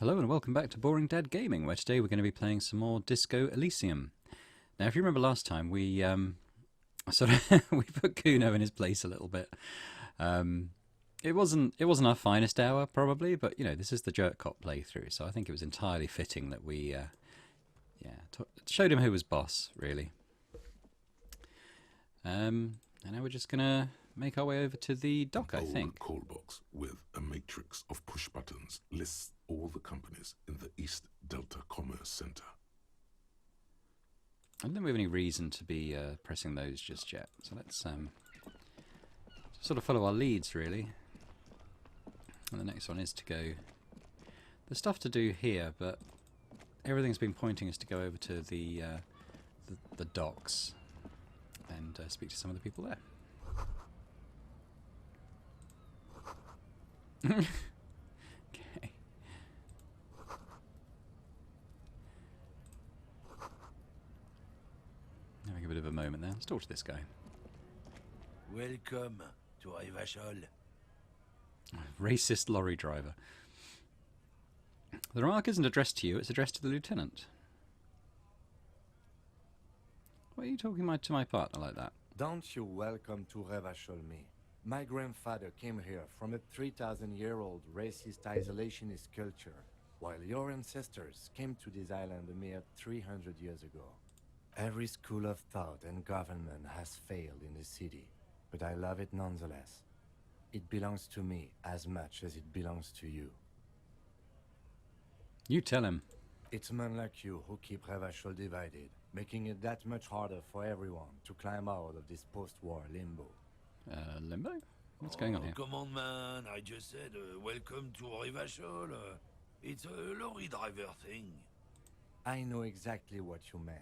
Hello and welcome back to Boring Dad Gaming, where today we're going to be playing some more Disco Elysium. Now, if you remember last time, we we put Kuno in his place a little bit. It wasn't our finest hour probably, but you know this is the Jerk Cop playthrough, so I think it was entirely fitting that we showed him who was boss, really. And now we're just gonna make our way over to the dock, I think. Call box with a matrix of push buttons lists all the companies in the East Delta Commerce Center. I don't think we have any reason to be pressing those just yet, so let's sort of follow our leads, really. And the next one is to go... There's stuff to do here, but everything's been pointing us to go over to the docks and speak to some of the people there. Okay. Having a bit of a moment there. Let's talk to this guy. Welcome to Rivachol. Racist lorry driver. The remark isn't addressed to you, it's addressed to the lieutenant. Why are you talking to my partner like that? Don't you welcome to Rivachol me. My grandfather came here from a 3,000-year-old racist isolationist culture, while your ancestors came to this island a mere 300 years ago. Every school of thought and government has failed in the city, but I love it nonetheless. It belongs to me as much as it belongs to you. You tell him. It's men like you who keep Rivachol divided, making it that much harder for everyone to climb out of this post-war limbo. Limbo? What's going on here? Come on, man. I just said welcome to Rivachol. It's a lorry driver thing. I know exactly what you meant.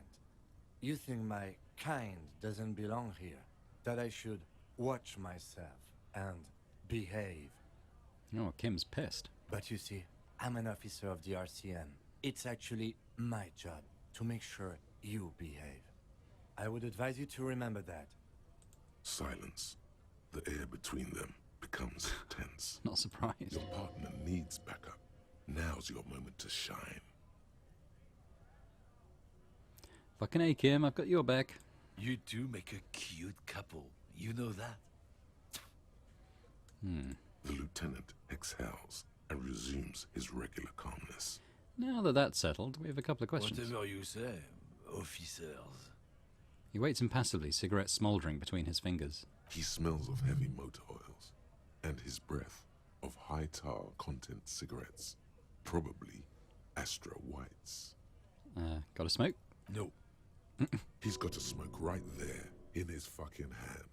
You think my kind doesn't belong here, that I should watch myself and behave. Oh, Kim's pissed. But you see, I'm an officer of the RCM. It's actually my job to make sure you behave. I would advise you to remember that. Silence. The air between them becomes tense. Not surprised. Your partner needs backup. Now's your moment to shine. Fucking A, Kim, I've got your back. You two make a cute couple. You know that? The lieutenant exhales and resumes his regular calmness. Now that that's settled, we have a couple of questions. Whatever you say, officers. He waits impassively, cigarette smouldering between his fingers. He smells of heavy motor oils and his breath of high tar content cigarettes, probably Astra Whites. Got a smoke? No. He's got a smoke right there in his fucking hand.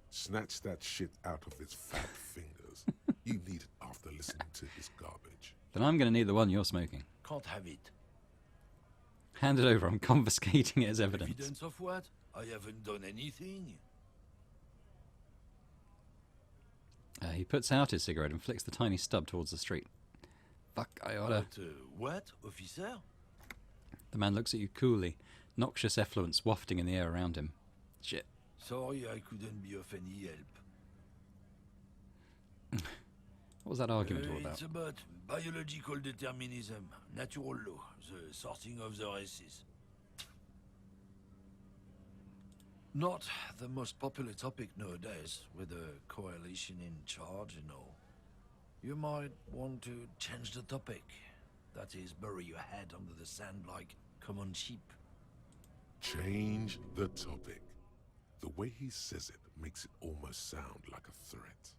Snatch that shit out of his fat fingers. You need it after listening to his garbage. Then I'm going to need the one you're smoking. Can't have it. Hand it over, I'm confiscating it as evidence. Evidence of what? I haven't done anything. He puts out his cigarette and flicks the tiny stub towards the street. Fuck, I oughta... But, what, officer? The man looks at you coolly, noxious effluence wafting in the air around him. Shit. Sorry I couldn't be of any help. What was that argument all about? It's about biological determinism, natural law, the sorting of the races. Not the most popular topic nowadays, with a coalition in charge and all. You might want to change the topic. That is, bury your head under the sand like common sheep. Change the topic. The way he says it makes it almost sound like a threat.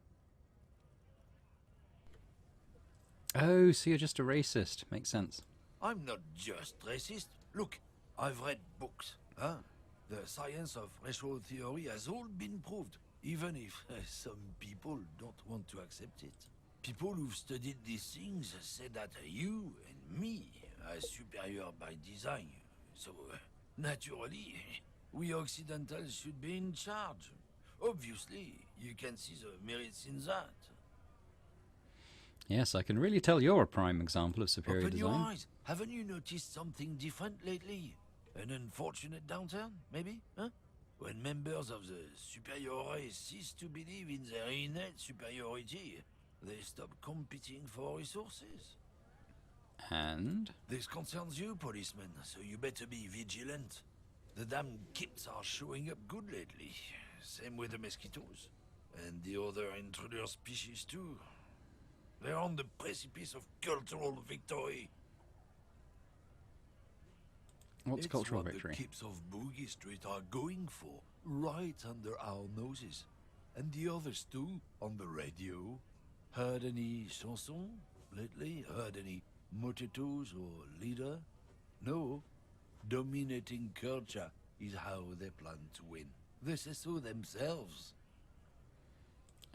Oh, so you're just a racist. Makes sense. I'm not just racist. Look, I've read books, huh? The science of racial theory has all been proved, even if some people don't want to accept it. People who've studied these things say that you and me are superior by design. So, naturally, we Occidentals should be in charge. Obviously, you can see the merits in that. Yes, I can really tell you're a prime example of superior Open design. your eyes. Haven't you noticed something different lately? An unfortunate downturn, maybe? Huh? When members of the superior race cease to believe in their innate superiority, they stop competing for resources. And This concerns you, policeman, so you better be vigilant. The damn kips are showing up good lately. Same with the mosquitoes. And the other intruder species too. They're on the precipice of cultural victory. what's It's cultural what victory? the kips of Boogie Street are going for, right under our noses. And the others too, on the radio. Heard any chansons lately? Heard any motetos or leader? No. Dominating culture is how they plan to win. They say so themselves.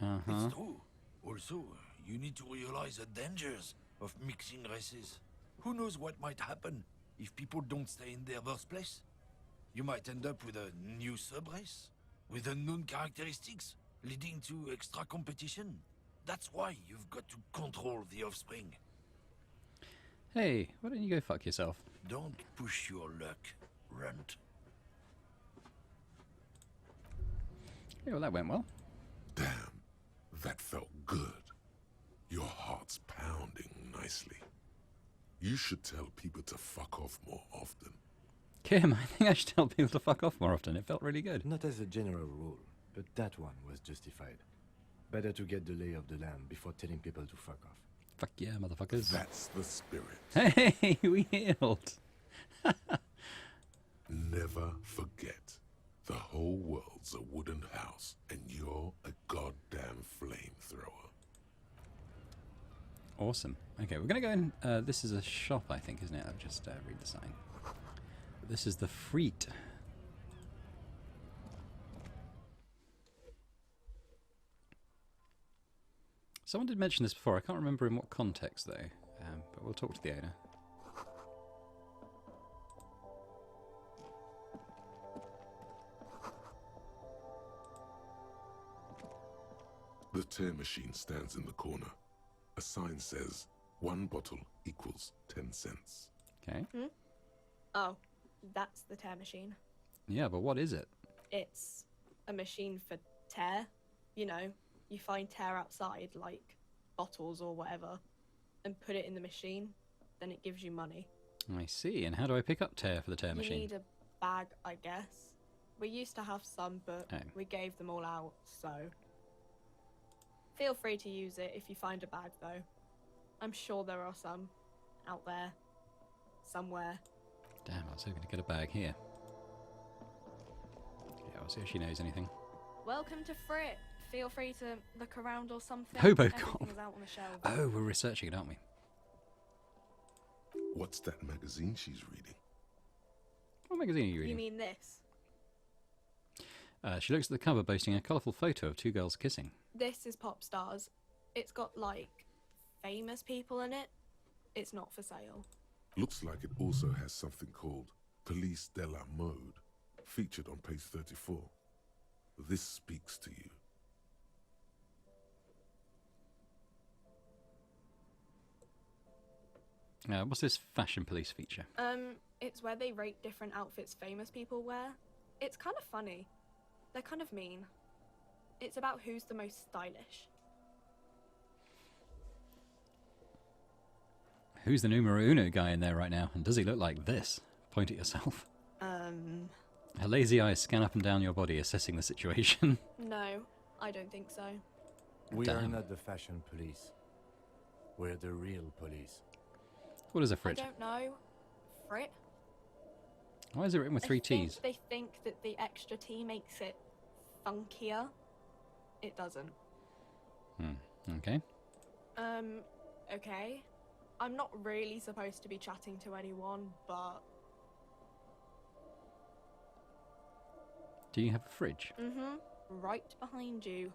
It's true. Also, you need to realize the dangers of mixing races. Who knows what might happen if people don't stay in their birthplace? You might end up with a new sub-race, with unknown characteristics, leading to extra competition. That's why you've got to control the offspring. Hey, why don't you go fuck yourself? Don't push your luck, runt. Yeah, well, that went well. Damn, that felt good. Your heart's pounding nicely. You should tell people to fuck off more often. Kim, I think I should tell people to fuck off more often. It felt really good. Not as a general rule, but that one was justified. Better to get the lay of the land before telling people to fuck off. Fuck yeah, motherfuckers. That's the spirit. Hey, we healed. Never forget, the whole world's a wooden house, and you're a goddamn flamethrower. Awesome. Okay, we're going to go in. This is a shop, I think, isn't it? I'll just read the sign. This is the Frittte. Someone did mention this before. I can't remember in what context, though. But we'll talk to the owner. The tear machine stands in the corner. A sign says, 1 bottle equals 10 cents. Okay. Oh, that's the tear machine. Yeah, but what is it? It's a machine for tear. You know, you find tear outside, like bottles or whatever, and put it in the machine, then it gives you money. I see. And how do I pick up tear for the tear You machine? need a bag, I guess. We used to have some, but Oh. we gave them all out, so... Feel free to use it if you find a bag, though. I'm sure there are some out there, somewhere. Damn, I was hoping to get a bag here. Yeah, I'll see if she knows anything. Welcome to Frittte. Feel free to look around or something. Hobocop. Everything is out on the shelf. Oh, we're researching it, aren't we? What's that magazine she's reading? What magazine are you You reading? mean this? She looks at the cover boasting a colourful photo of 2 girls kissing. This is Pop Stars. It's got, like, famous people in it. It's not for sale. Looks like it also has something called Police de la Mode, featured on page 34. This speaks to you. What's this fashion police feature? It's where they rate different outfits famous people wear. It's kind of funny. They're kind of mean. It's about who's the most stylish. Who's the numero uno guy in there right now? And does he look like this? Point at yourself. Her lazy eyes scan up and down your body, assessing the situation. No, I don't think so. We are Damn. not the fashion police. We're the real police. What is a I fridge? don't know. Frit? Why is it written with 3 T's? They think that the extra T makes it funkier. It doesn't. Okay. Okay. I'm not really supposed to be chatting to anyone, but... Do you have a fridge? Right behind you.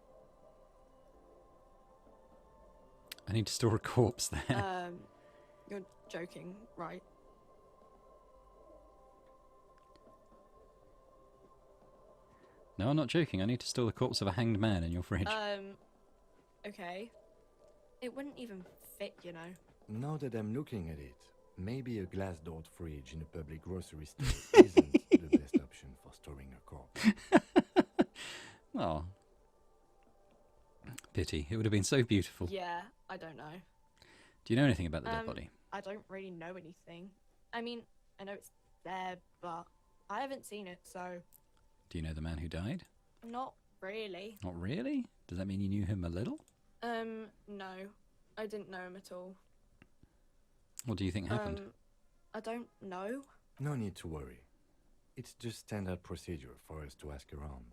I need to store a corpse there. You're joking, right? No, I'm not joking. I need to store the corpse of a hanged man in your fridge. Okay. It wouldn't even fit, you know. Now that I'm looking at it, maybe a glass-doored fridge in a public grocery store isn't the best option for storing a corpse. Oh. Pity. It would have been so beautiful. Yeah, I don't know. Do you know anything about the dead body? I don't really know anything. I mean, I know it's there, but I haven't seen it, so Do you know the man who died? not really. Not really? Does that mean you knew him a little? No. I didn't know him at all. What do you think happened? I don't know. No need to worry. It's just standard procedure for us to ask around.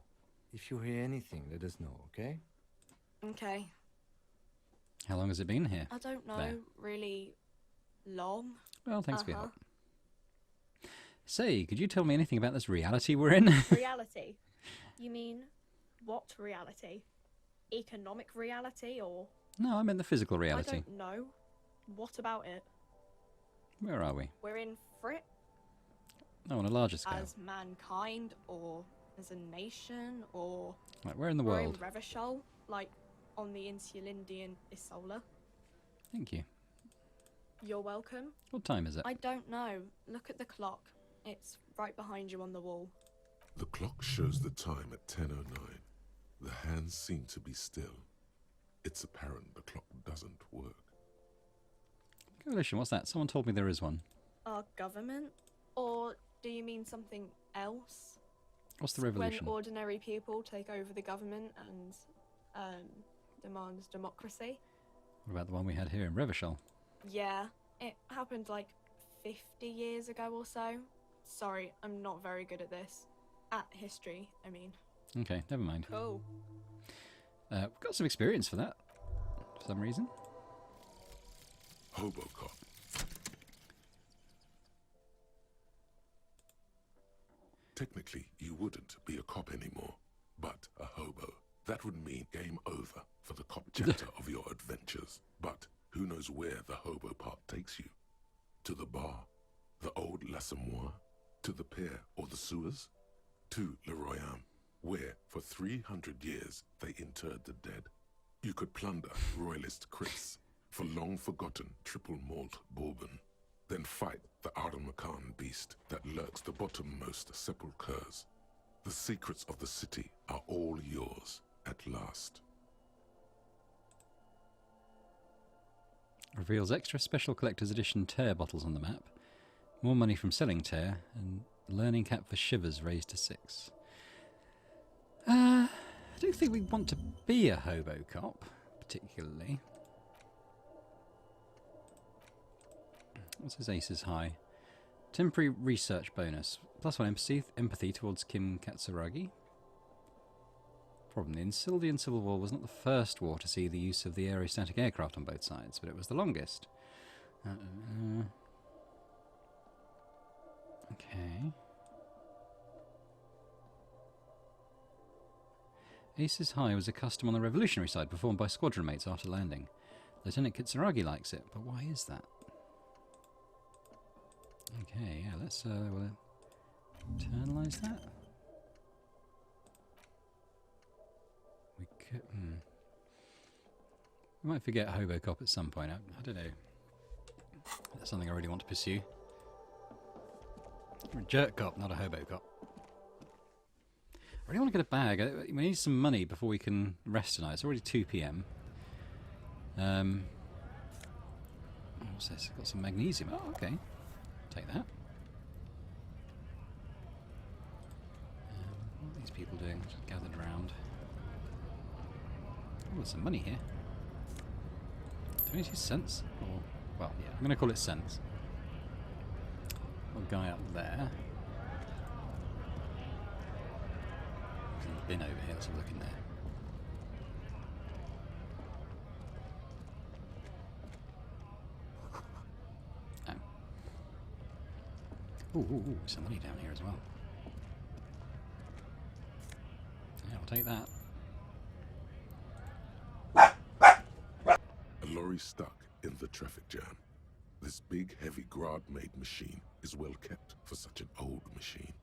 If you hear anything, let us know, okay? Okay. How long has it been here? I don't know There. really long. Well, thanks for your Uh-huh. help. Say, could you tell me anything about this reality we're in? Reality? You mean what reality? Economic reality or... No, I meant the physical reality. I don't know. What about it? Where are we? We're in Frittte Oh, on a larger scale. as mankind or as a nation or... Like, where in the We're in world? Revachol, like on the Insulindian Isola. Thank you. You're welcome. What time is it? I don't know. Look at the clock. It's right behind you on the wall. The clock shows the time at 10:09. The hands seem to be still. It's apparent the clock doesn't work. Coalition, what's that? Someone told me there is one. Our government? Or do you mean something else? What's the revolution? When ordinary people take over the government and demand democracy? What about the one we had here in Revachol? Yeah, it happened like 50 years ago or so. Sorry, I'm not very good at this. At history, I mean. Okay, never mind. Cool. We've got some experience for that, for some reason. Hobo cop. Technically, you wouldn't be a cop anymore, but a hobo. That would mean game over for the cop chapter of your adventures. But who knows where the hobo part takes you? To the bar? The old l'Assommoir? To the pier or the sewers? To Le Royaume, where for 300 years they interred the dead. You could plunder royalist Chris for long-forgotten triple malt bourbon, then fight the Aramakan beast that lurks the bottommost sepulchres. The secrets of the city are all yours at last. Reveals extra special collector's edition tear bottles on the map. More money from selling tear, and learning cap for shivers raised to 6. I don't think we want to be a hobo cop, particularly. What's his aces high? Temporary research bonus. +1 empathy towards Kim Katsuragi. Problem, the Insildian Civil War was not the first war to see the use of the aerostatic aircraft on both sides, but it was the longest. Okay. Aces High was a custom on the revolutionary side performed by squadron mates after landing. Lieutenant Kitsuragi likes it, but why is that? Okay, yeah, let's we'll internalise that. We could, we might forget Hobo Cop at some point. I don't know. That's something I really want to pursue. We're a jerk cop, not a hobo cop. I really want to get a bag. We need some money before we can rest tonight. It's already 2 p.m. What's this? Got some magnesium. Oh, okay. Take that. What are these people doing? Just gathered around. Oh, there's some money here. 22 cents? Or, well, yeah, I'm going to call it cents. Got a guy up there. There's a little bin over here. Let's have a look in there. Oh. Ooh, some money down here as well. Yeah, I'll take that. A lorry stuck in the traffic jam. This big, heavy Grad-made machine is well kept for such an old machine.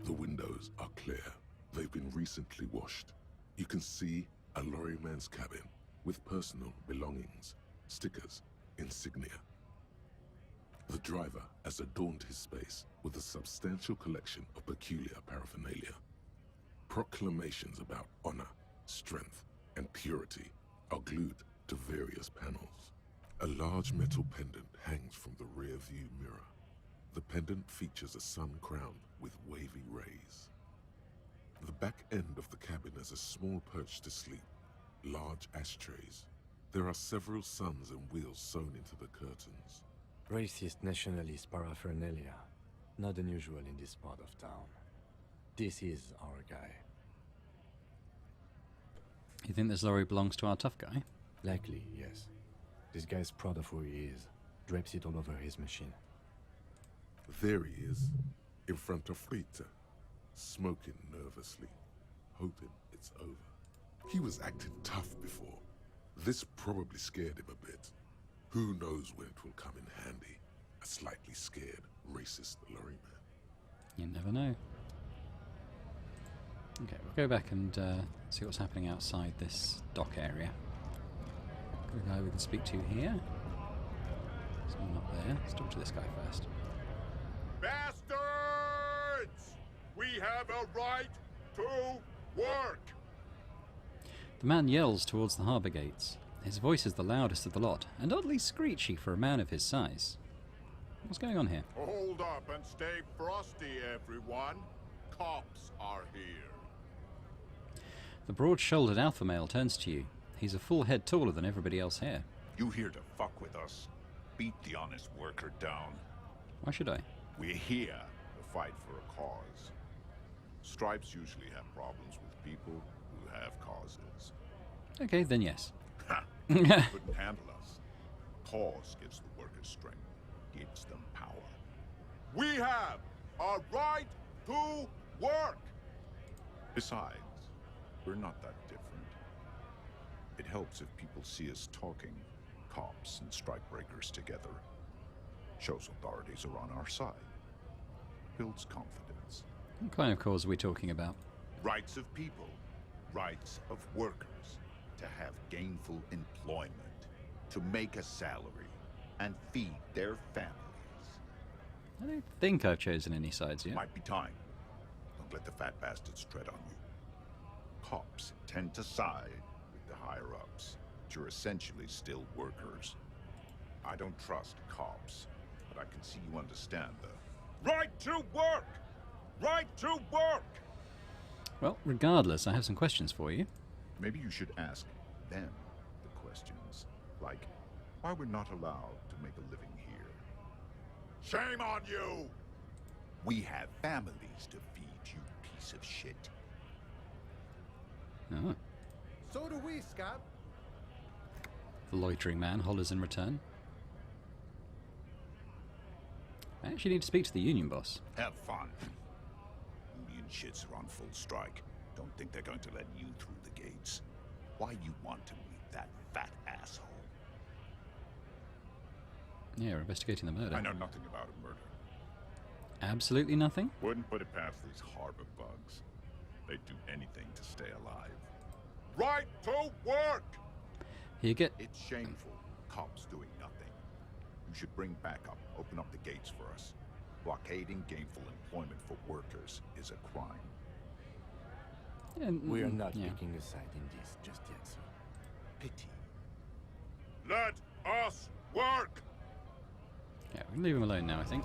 The windows are clear. They've been recently washed. You can see a lorryman's cabin with personal belongings, stickers, insignia. The driver has adorned his space with a substantial collection of peculiar paraphernalia. Proclamations about honor, strength, and purity are glued to various panels. A large metal pendant hangs from the rear view mirror. The pendant features a sun crown with wavy rays. The back end of the cabin has a small perch to sleep, large ashtrays. There are several suns and wheels sewn into the curtains. Racist nationalist paraphernalia. Not unusual in this part of town. This is our guy. You think this lorry belongs to our tough guy? Likely, yes. This guy's proud of who he is. Drapes it all over his machine. There he is, in front of Frittte, smoking nervously, hoping it's over. He was acting tough before. This probably scared him a bit. Who knows when it will come in handy? A slightly scared, racist lorryman. You never know. Okay, we'll go back and see what's happening outside this dock area. Got a guy we can speak to here. Someone up there. Let's talk to this guy first. Bastards! We have a right to work! The man yells towards the harbour gates. His voice is the loudest of the lot, and oddly screechy for a man of his size. What's going on here? Hold up and stay frosty, everyone. Cops are here. The broad-shouldered alpha male turns to you. He's a full head taller than everybody else here. You here to fuck with us? Beat the honest worker down. Why should I? We're here to fight for a cause. Stripes usually have problems with people who have causes. Okay, then yes. Ha! Couldn't handle us. Cause gives the workers strength, gives them power. We have a right to work! Besides, we're not that different. It helps if people see us talking, cops and strikebreakers together. Shows authorities are on our side. Builds confidence. What kind of cause are we talking about? Rights of people, rights of workers, to have gainful employment, to make a salary, and feed their families. I don't think I've chosen any sides yet. Might be time. Don't let the fat bastards tread on you. Cops tend to side with the higher-ups, but you're essentially still workers. I don't trust cops, but I can see you understand the Right to work! Right to work! Well, regardless, I have some questions for you. Maybe you should ask them the questions, like why we're not allowed to make a living here. Shame on you! We have families to feed, you piece of shit. Oh. So do we, Scab. The loitering man hollers in return. I actually need to speak to the union boss. Have fun. Union shits are on full strike. Don't think they're going to let you through the gates. Why you want to meet that fat asshole? Yeah, we're investigating the murder. I know nothing about a murder. Absolutely nothing? Wouldn't put it past these harbor bugs. They'd do anything to stay alive. Right to work! Here, get... It's shameful. Cops doing nothing. You should bring backup. Open up the gates for us. Blockading gainful employment for workers is a crime. We are not yeah. picking a side in this just yet, sir. Pity. Let us work! Yeah, we can leave him alone now, I think.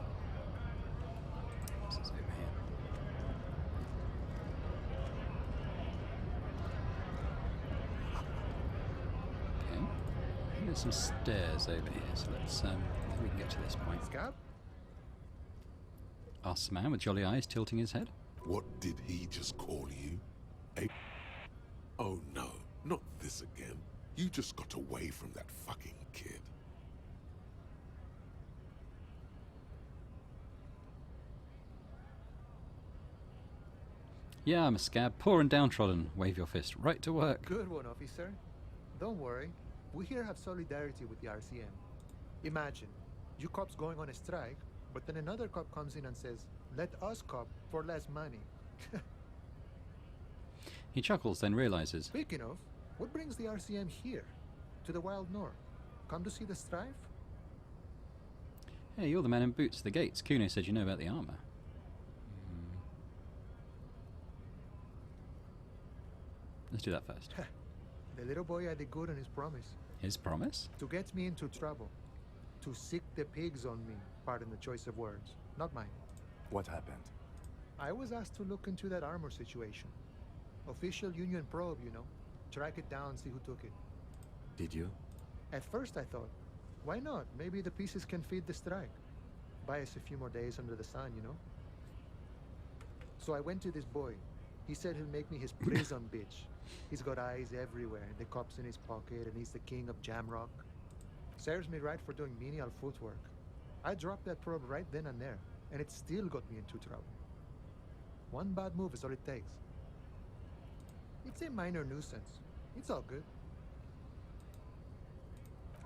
This is over here. Okay. I think there's some stairs over here, so let's maybe we can get to this point. Scab? Asks the man with jolly eyes tilting his head. What did he just call you? A... Oh no, not this again. You just got away from that fucking kid. Yeah, I'm a scab, poor and downtrodden. Wave your fist. Right to work. Good one, officer. Don't worry. We here have solidarity with the RCM. Imagine, you cops going on a strike, but then another cop comes in and says, let us cop for less money. He chuckles, then realizes. Speaking of, what brings the RCM here? To the wild north? Come to see the strife? Hey, you're the man in boots at the gates. Kuno said you know about the armor. Let's do that first. The little boy had a good on his promise. His promise? To get me into trouble. to sick the pigs on me. Pardon the choice of words. Not mine. What happened? I was asked to look into that armor situation. Official Union probe, you know. Track it down, see who took it. Did you? At first I thought, why not? Maybe the pieces can feed the strike. Buy us a few more days under the sun, you know? So I went to this boy. He said he'll make me his prison bitch. He's got eyes everywhere, the cops in his pocket, and he's the king of Jamrock. Serves me right for doing menial footwork. I dropped that probe right then and there, and it still got me into trouble. One bad move is all it takes. It's a minor nuisance. It's all good.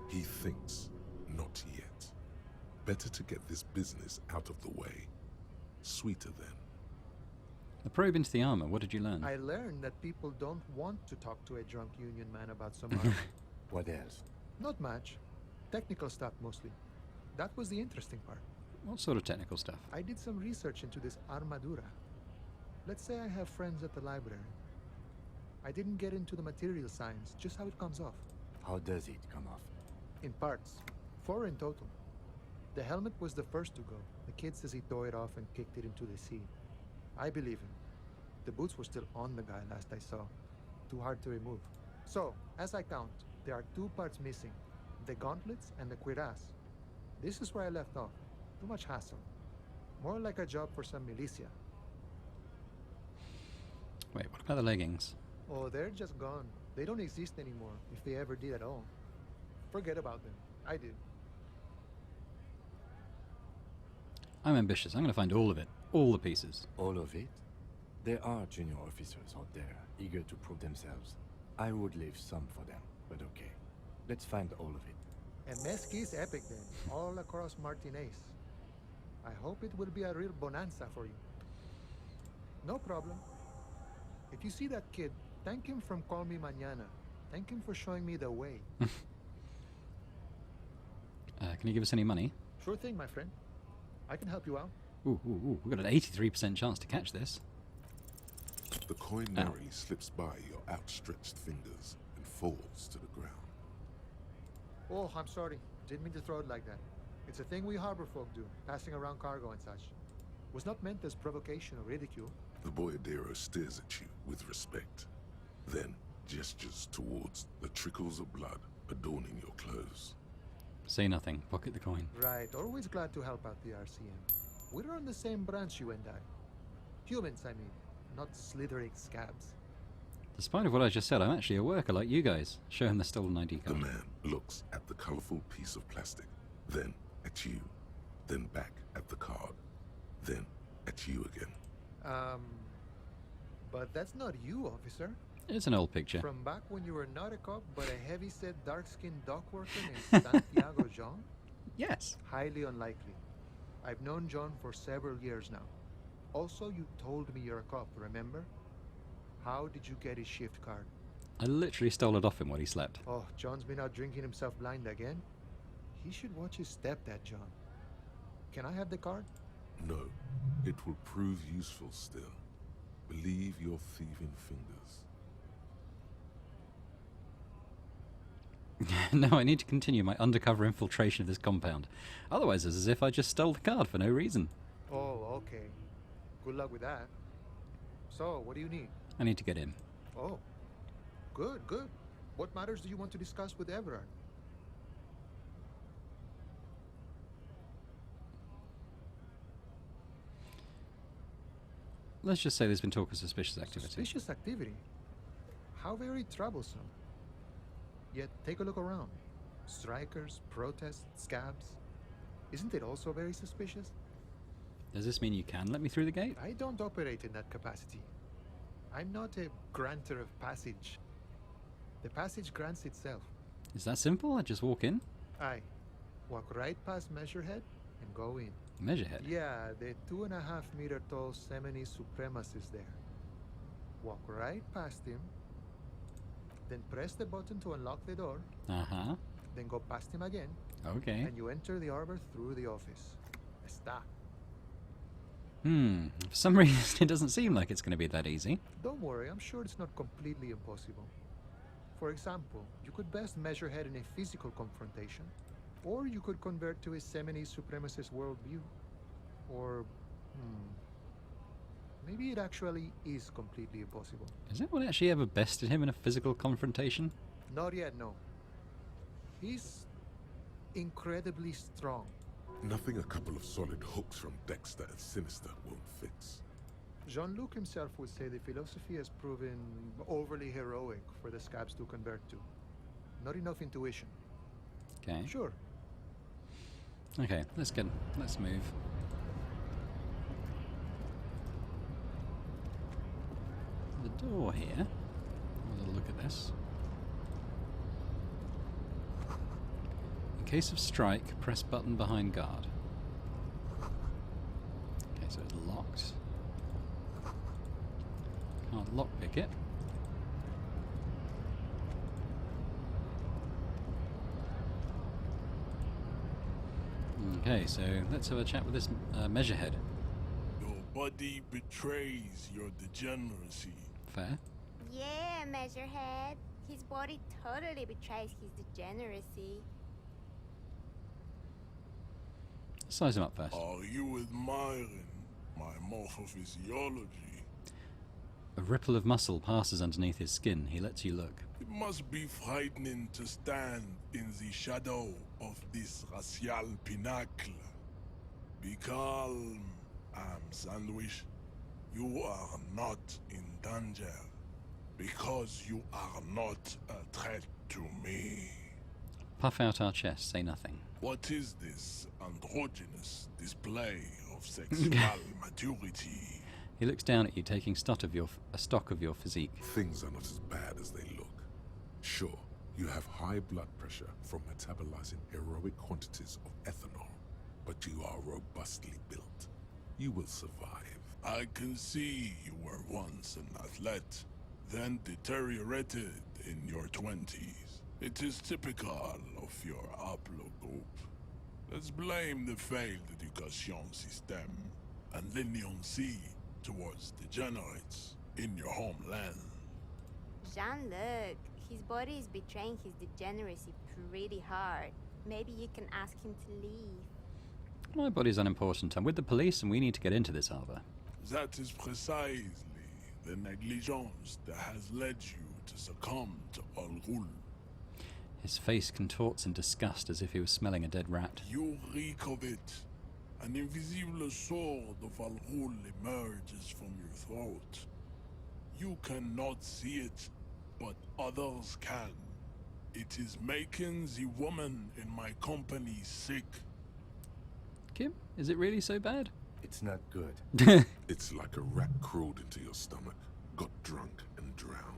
He thinks, not yet. Better to get this business out of the way. Sweeter then. The probe into the armor, what did you learn? I learned that people don't want to talk to a drunk Union man about some armor. What else? Not much. Technical stuff mostly. That was the interesting part. What sort of technical stuff? I did some research into this armadura. Let's say I have friends at the library. I didn't get into the material science, just how it comes off. How does it come off? In parts. 4 in total. The helmet was the first to go. The kid says he tore it off and kicked it into the sea. I believe him. The boots were still on the guy last I saw. Too hard to remove. So, as I count, there are 2 parts missing. The gauntlets and the cuirass. This is where I left off. Too much hassle. More like a job for some militia. Wait, what about the leggings? Oh, they're just gone. They don't exist anymore, if they ever did at all. Forget about them. I did. I'm ambitious. I'm going to find all of it. All the pieces. All of it? There are junior officers out there, eager to prove themselves. I would leave some for them, but okay. Let's find all of it. And Mesqui's epic then, all across Martinez. I hope it will be a real bonanza for you. No problem. If you see that kid, thank him from Call Me Manana. Thank him for showing me the way. Can you give us any money? Sure thing, my friend. I can help you out. Ooh, ooh, ooh. We've got an 83% chance to catch this. The coin narrowly slips by your outstretched fingers and falls to the ground. Oh, I'm sorry. Didn't mean to throw it like that. It's a thing we harbor folk do, passing around cargo and such. Was not meant as provocation or ridicule. The boyadero stares at you with respect, then gestures towards the trickles of blood adorning your clothes. Say nothing. Pocket the coin. Right, always glad to help out the RCM. We're on the same branch, you and I. Humans, I mean, not slithering scabs. Despite of what I just said, I'm actually a worker like you guys. Show him the stolen ID The card. man looks at the colorful piece of plastic, then at you, then back at the card, then at you again. But that's not you, officer. It's an old picture. From back when you were not a cop, but a heavy-set, dark-skinned dock worker named Santiago John? Yes. Highly unlikely. I've known John for several years now. Also, you told me you're a cop, remember? How did you get his shift card? I literally stole it off him while he slept. Oh, John's been out drinking himself blind again? He should watch his step, that John. Can I have the card? No, it will prove useful still. Believe your thieving fingers. No, I need to continue my undercover infiltration of this compound. Otherwise, it's as if I just stole the card for no reason. Oh, okay. Good luck with that. So, what do you need? I need to get in. Oh, good, good. What matters do you want to discuss with Everard? Let's just say there's been talk of suspicious activity. Suspicious activity? How very troublesome. Yet, take a look around. Strikers, protests, scabs. Isn't it also very suspicious? Does this mean you can let me through the gate? I don't operate in that capacity. I'm not a granter of passage. The passage grants itself. Is that simple? I just walk in? Aye. Walk right past Measurehead and go in. Measurehead? Yeah, the 2.5-meter tall Semini supremacist there. Walk right past him, then press the button to unlock the door, Uh-huh. then go past him again, Okay. and you enter the arbor through the office. Está. For some reason, it doesn't seem like it's going to be that easy. Don't worry, I'm sure it's not completely impossible. For example, you could best Measurehead in a physical confrontation, Or you could convert to his Semini supremacist worldview. Or, maybe it actually is completely impossible. Has anyone actually ever bested him in a physical confrontation? Not yet, no. He's incredibly strong. Nothing a couple of solid hooks from Dexter and Sinister won't fix. Jean-Luc himself would say the philosophy has proven overly heroic for the Scabs to convert to. Not enough intuition. Okay. Sure. Okay, let's move. The door here. Have a look at this. In case of strike, press button behind guard. Okay, so it's locked. Can't lockpick it. Okay, so let's have a chat with this measurehead. Your body betrays your degeneracy. Fair. Yeah, Measurehead. His body totally betrays his degeneracy. Size him up first. Are you admiring my morphophysiology? A ripple of muscle passes underneath his skin. He lets you look. It must be frightening to stand in the shadow of this racial pinnacle. Be calm, Sandwich. You are not in danger, because you are not a threat to me. Puff out our chest, say nothing. What is this androgynous display of sexual maturity? He looks down at you, taking stock of your physique. Things are not as bad as they look. Sure, you have high blood pressure from metabolizing heroic quantities of ethanol, but you are robustly built. You will survive. I can see you were once an athlete, then deteriorated in your 20s. It is typical of your haplogroup. Let's blame the failed education system and leniency towards degenerates in your homeland. Jean-Luc, his body is betraying his degeneracy pretty hard. Maybe you can ask him to leave. My body's unimportant. I'm with the police and we need to get into this harbour. That is precisely the negligence that has led you to succumb to Al Ghul. His face contorts in disgust as if he was smelling a dead rat. You reek of it. An invisible sword of Al Ghul emerges from your throat. You cannot see it, but others can. It is making the woman in my company sick. Kim, is it really so bad? It's not good. It's like a rat crawled into your stomach, got drunk and drowned.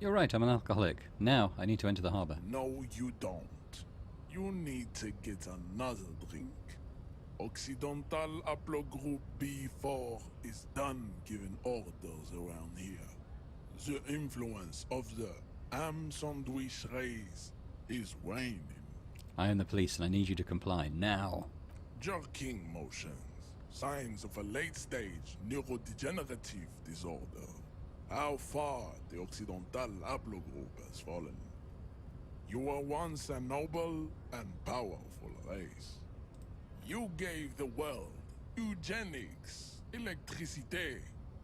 You're right, I'm an alcoholic. Now, I need to enter the harbour. No, you don't. You need to get another drink. Occidental Haplogroup B4 is done giving orders around here. The influence of the Ham Sandwich race is waning. I am the police and I need you to comply, now. Jerking motions, signs of a late-stage neurodegenerative disorder. How far the Occidental Haplogroup has fallen. You were once a noble and powerful race. You gave the world eugenics, electricity,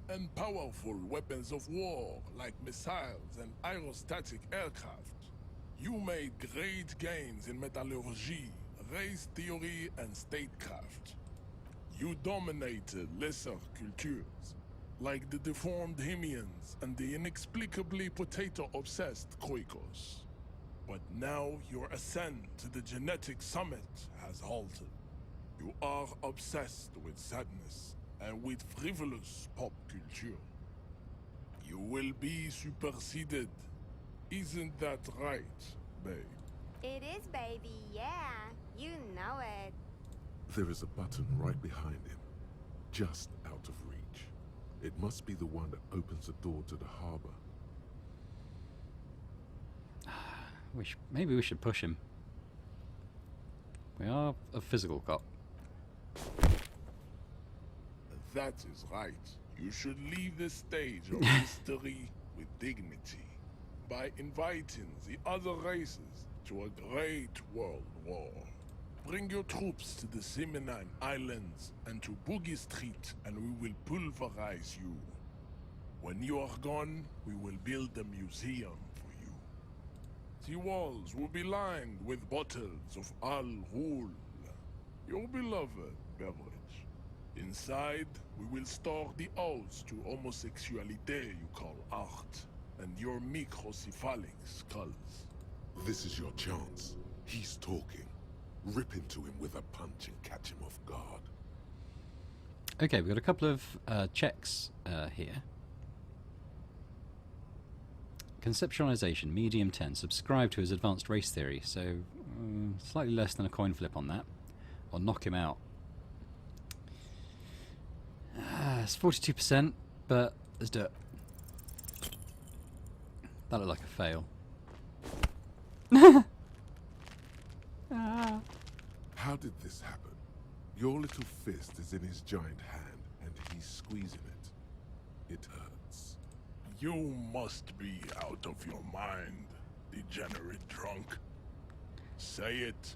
and powerful weapons of war like missiles and aerostatic aircraft. You made great gains in metallurgy, race theory, and statecraft. You dominated lesser cultures, like the deformed Hemians and the inexplicably potato-obsessed Khoikos. But now your ascent to the genetic summit has halted. You are obsessed with sadness and with frivolous pop culture. You will be superseded. Isn't that right, babe? It is, baby, yeah. You know it. There is a button right behind him, just out of reach. It must be the one that opens the door to the harbour. Maybe we should push him. We are a physical cop. That is right. You should leave the stage of history with dignity by inviting the other races to a great world war. Bring your troops to the Seminine Islands and to Boogie Street, and we will pulverize you. When you are gone, we will build a museum for you. The walls will be lined with bottles of Al Ghul, your beloved beverage. Inside, we will store the odes to homosexuality you call art, and your microcephalic skulls. This is your chance. He's talking. Rip into him with a punch and catch him off guard. Okay, we've got a couple of checks here. Conceptualization, medium 10. Subscribe to his advanced race theory. So, slightly less than a coin flip on that. Or knock him out. It's 42%, but let's do it. That looked like a fail. How did this happen? Your little fist is in his giant hand, and he's squeezing it. It hurts. You must be out of your mind, degenerate drunk. Say it.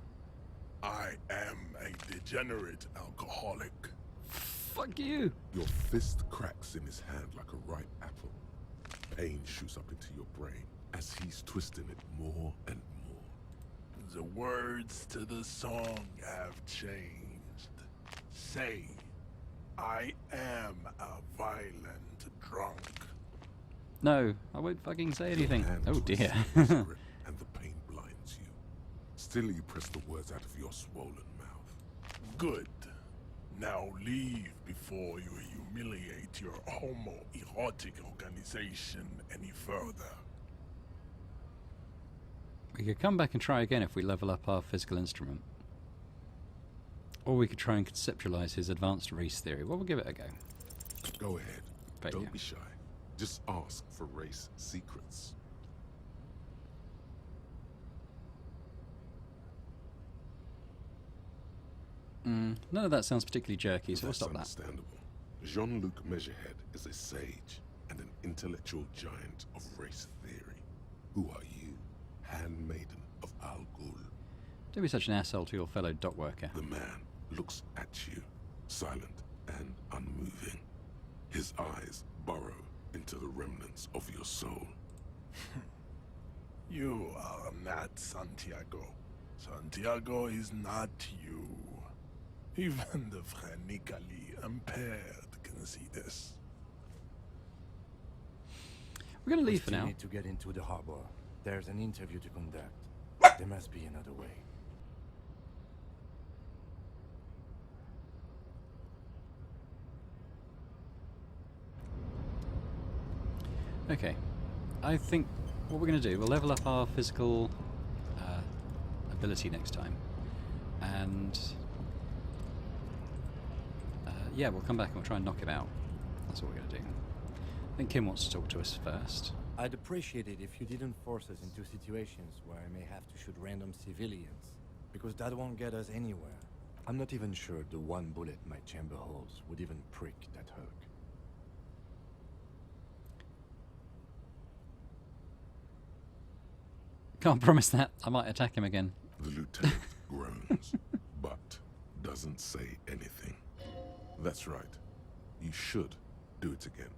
I am a degenerate alcoholic. Fuck you! Your fist cracks in his hand like a ripe apple. Pain shoots up into your brain as he's twisting it more and more. The words to the song have changed. Say, I am a violent drunk. No, I won't fucking say anything. Oh dear. And the pain blinds you. Still you press the words out of your swollen mouth. Good. Now leave before you humiliate your homoerotic organization any further. We could come back and try again if we level up our physical instrument. Or we could try and conceptualize his advanced race theory. Well, we'll give it a go. Go ahead. But Don't yeah. be shy. Just ask for race secrets. None of that sounds particularly jerky, so we'll That's stop that. understandable. Jean-Luc Measurehead is a sage and an intellectual giant of race theory. Who are you, handmaiden of Al Ghul? Don't be such an asshole to your fellow dock worker. The man looks at you, silent and unmoving. His eyes burrow into the remnants of your soul. You are not Santiago. Santiago is not you. Even the phrenically impaired can see this. We're going to We leave for still now. need to get into the harbor. There's an interview to conduct. There must be another way. Okay. I think what we're going to do, we'll level up our physical ability next time. And yeah, we'll come back and we'll try and knock him out. That's what we're going to do. I think Kim wants to talk to us first. I'd appreciate it if you didn't force us into situations where I may have to shoot random civilians, because that won't get us anywhere. I'm not even sure the one bullet my chamber holds would even prick that hook. Can't promise that. I might attack him again. The lieutenant groans, but doesn't say anything. That's right. You should do it again.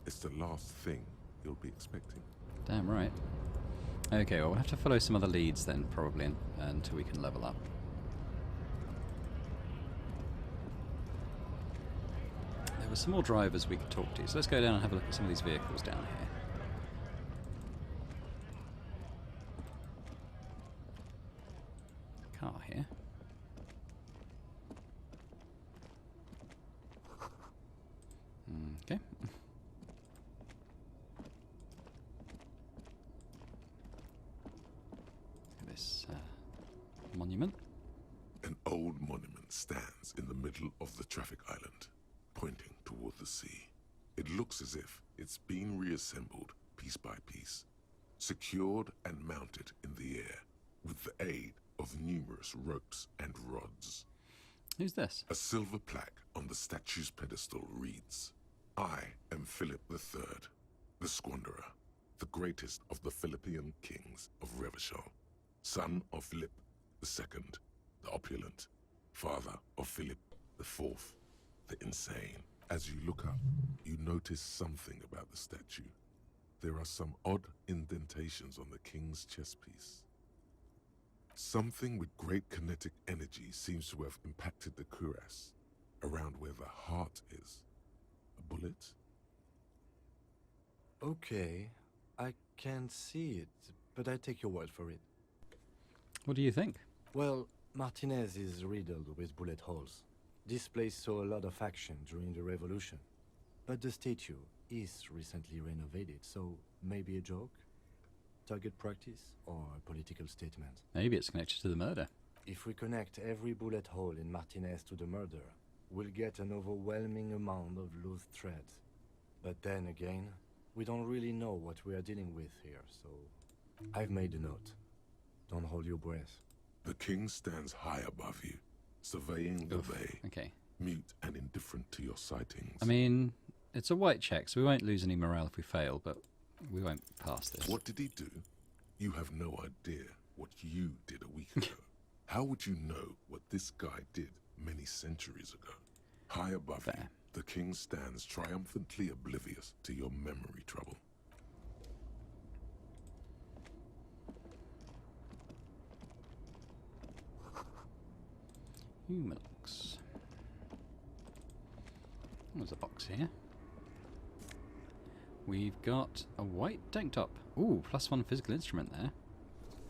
It's the last thing you'll be expecting. Damn right. Okay, well, we'll have to follow some other leads then, probably, until we can level up. There were some more drivers we could talk to, so let's go down and have a look at some of these vehicles down here. Car here. Okay. This monument. An old monument stands in the middle of the traffic island, pointing toward the sea. It looks as if it's been reassembled piece by piece, secured and mounted in the air with the aid of numerous ropes and rods. Who's this? A silver plaque on the statue's pedestal reads, "I am Philip III, the Squanderer, the greatest of the Philippian kings of Revachol. son of Philip II, the opulent, father of Philip IV, the insane. As you look up, you notice something about the statue. There are some odd indentations on the king's chest piece. Something with great kinetic energy seems to have impacted the cuirass, around where the heart is. A bullet? Okay, I can't see it, but I take your word for it. What do you think? Well, Martinez is riddled with bullet holes. This place saw a lot of action during the revolution. But the statue is recently renovated, so maybe a joke? Target practice or a political statement? Maybe it's connected to the murder. If we connect every bullet hole in Martinez to the murder, we'll get an overwhelming amount of loose threads. But then again, we don't really know what we are dealing with here, so I've made a note. Don't hold your breath. The king stands high above you, surveying the bay, Okay. mute and indifferent to your sightings. I mean, it's a white check, so we won't lose any morale if we fail, but we won't pass this. What did he do? You have no idea what you did a week ago. How would you know what this guy did many centuries ago? High above you, the king stands triumphantly oblivious to your memory trouble. Humilux. There's a box here. We've got a white tank top. Ooh, +1 physical instrument there.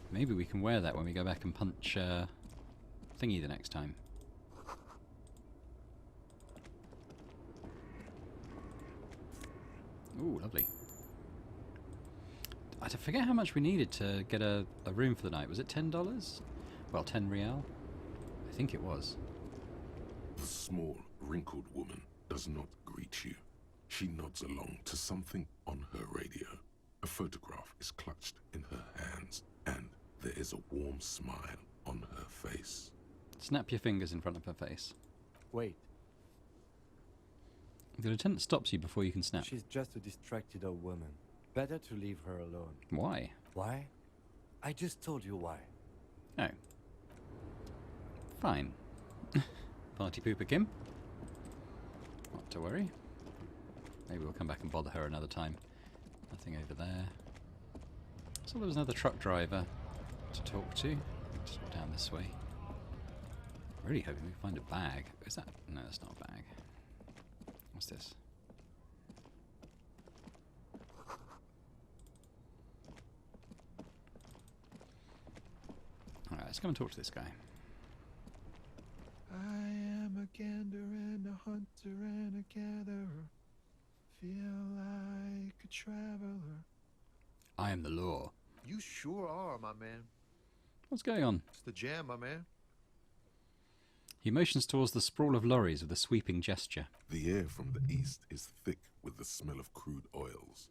Maybe we can wear that when we go back and punch thingy the next time. Ooh, lovely. I forget how much we needed to get a room for the night. Was it $10? Well, 10 real. I think it was. The small, wrinkled woman does not greet you. She nods along to something on her radio. A photograph is clutched in her hands, and there is a warm smile on her face. Snap your fingers in front of her face. Wait. The lieutenant stops you before you can snap. She's just a distracted old woman. Better to leave her alone. Why? Why? I just told you why. Oh. Fine. Party pooper Kim. Not to worry. Maybe we'll come back and bother her another time. Nothing over there. So there was another truck driver to talk to. Just go down this way. Really hoping we find a bag. Is that? No, that's not a bag. What's this? Alright, let's go and talk to this guy. I am a gander and a hunter and a gatherer. Feel like a traveler. I am the law. You sure are, my man. What's going on? It's the jam, my man. He motions towards the sprawl of lorries with a sweeping gesture. The air from the east is thick with the smell of crude oils,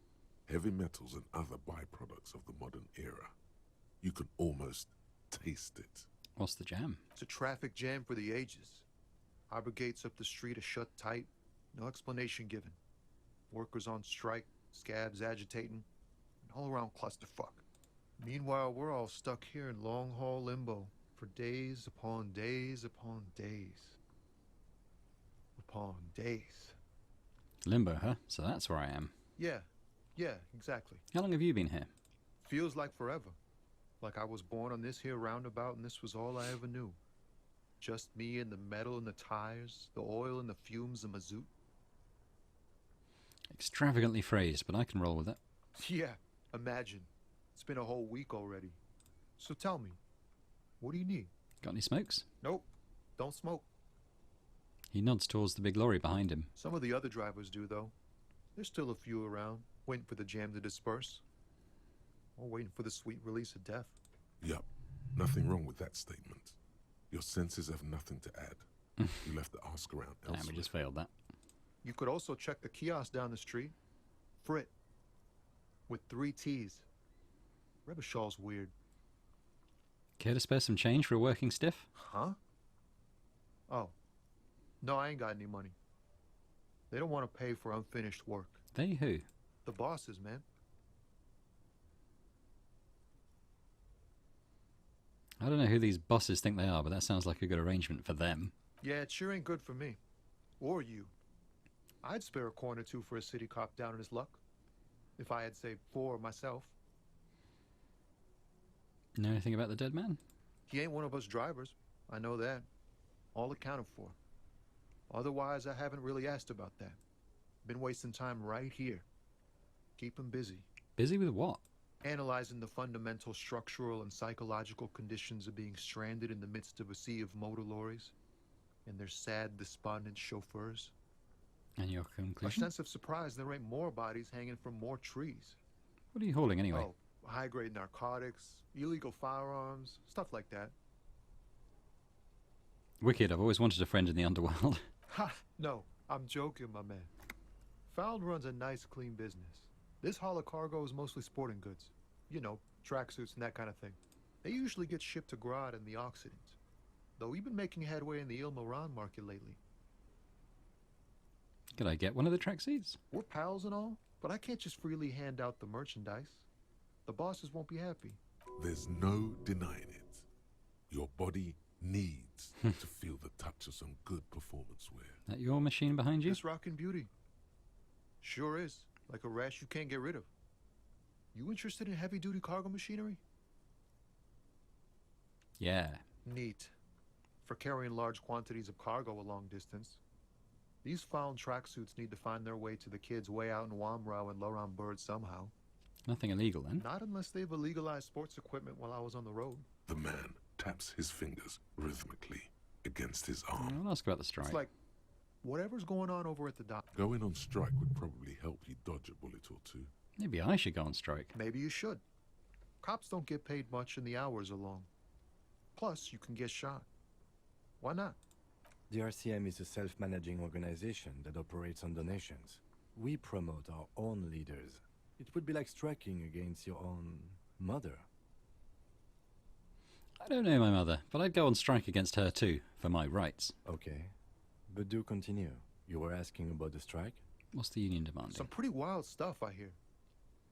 heavy metals and other byproducts of the modern era. You can almost taste it. What's the jam? It's a traffic jam for the ages. Harbour gates up the street are shut tight. No explanation given. Workers on strike, scabs agitating, an all-around clusterfuck. Meanwhile, we're all stuck here in long-haul limbo for days upon days upon days. Upon days. Limbo, huh? So that's where I am. Yeah, exactly. How long have you been here? Feels like forever. Like I was born on this here roundabout and this was all I ever knew. Just me and the metal and the tires, the oil and the fumes of mazout. Extravagantly phrased, but I can roll with it. Yeah, imagine. It's been a whole week already. So tell me, what do you need? Got any smokes? Nope, don't smoke. He nods towards the big lorry behind him. Some of the other drivers do, though. There's still a few around, waiting for the jam to disperse. Or waiting for the sweet release of death. Yup, nothing wrong with that statement. Your senses have nothing to add. You left the ask around elsewhere. Damn, we just failed that. You could also check the kiosk down the street. Frittte. With 3 T's. Rebishaw's weird. Care to spare some change for a working stiff? Huh? Oh. No, I ain't got any money. They don't want to pay for unfinished work. They who? The bosses, man. I don't know who these bosses think they are, but that sounds like a good arrangement for them. Yeah, it sure ain't good for me. Or you. I'd spare a coin or two for a city cop down in his luck. If I had, say, 4 myself. Know anything about the dead man? He ain't one of us drivers. I know that. All accounted for. Otherwise, I haven't really asked about that. Been wasting time right here. Keep him busy. Busy with what? Analyzing the fundamental structural and psychological conditions of being stranded in the midst of a sea of motor lorries and their sad, despondent chauffeurs. And your A conclusion? sense of surprise there ain't more bodies hanging from more trees. What are you hauling anyway? Oh, high-grade narcotics, illegal firearms, stuff like that. Wicked, I've always wanted a friend in the underworld. Ha! No, I'm joking, my man. Found runs a nice, clean business. This haul of cargo is mostly sporting goods. You know, tracksuits and that kind of thing. They usually get shipped to Grodd and the Occident. Though we've been making headway in the Il Moran market lately. Could I get one of the tracksuits? We're pals and all, but I can't just freely hand out the merchandise. The bosses won't be happy. There's no denying it. Your body needs to feel the touch of some good performance wear. That your machine behind you? This rockin' beauty. Sure is. Like a rash you can't get rid of. You interested in heavy-duty cargo machinery? Yeah. Neat. For carrying large quantities of cargo a long distance. These found tracksuits need to find their way to the kids way out in Wamrau and Laurent Bird somehow. Nothing illegal then? Not unless they've illegalized sports equipment while I was on the road. The man taps his fingers rhythmically against his arm. I'll ask about the strike. It's like, whatever's going on over at the dock. Going on strike would probably help you dodge a bullet or two. Maybe I should go on strike. Maybe you should. Cops don't get paid much and the hours are long. Plus, you can get shot. Why not? The RCM is a self-managing organization that operates on donations. We promote our own leaders. It would be like striking against your own mother. I don't know my mother, but I'd go on strike against her too, for my rights. Okay. But do continue. You were asking about the strike? What's the union demanding? Some pretty wild stuff, I hear.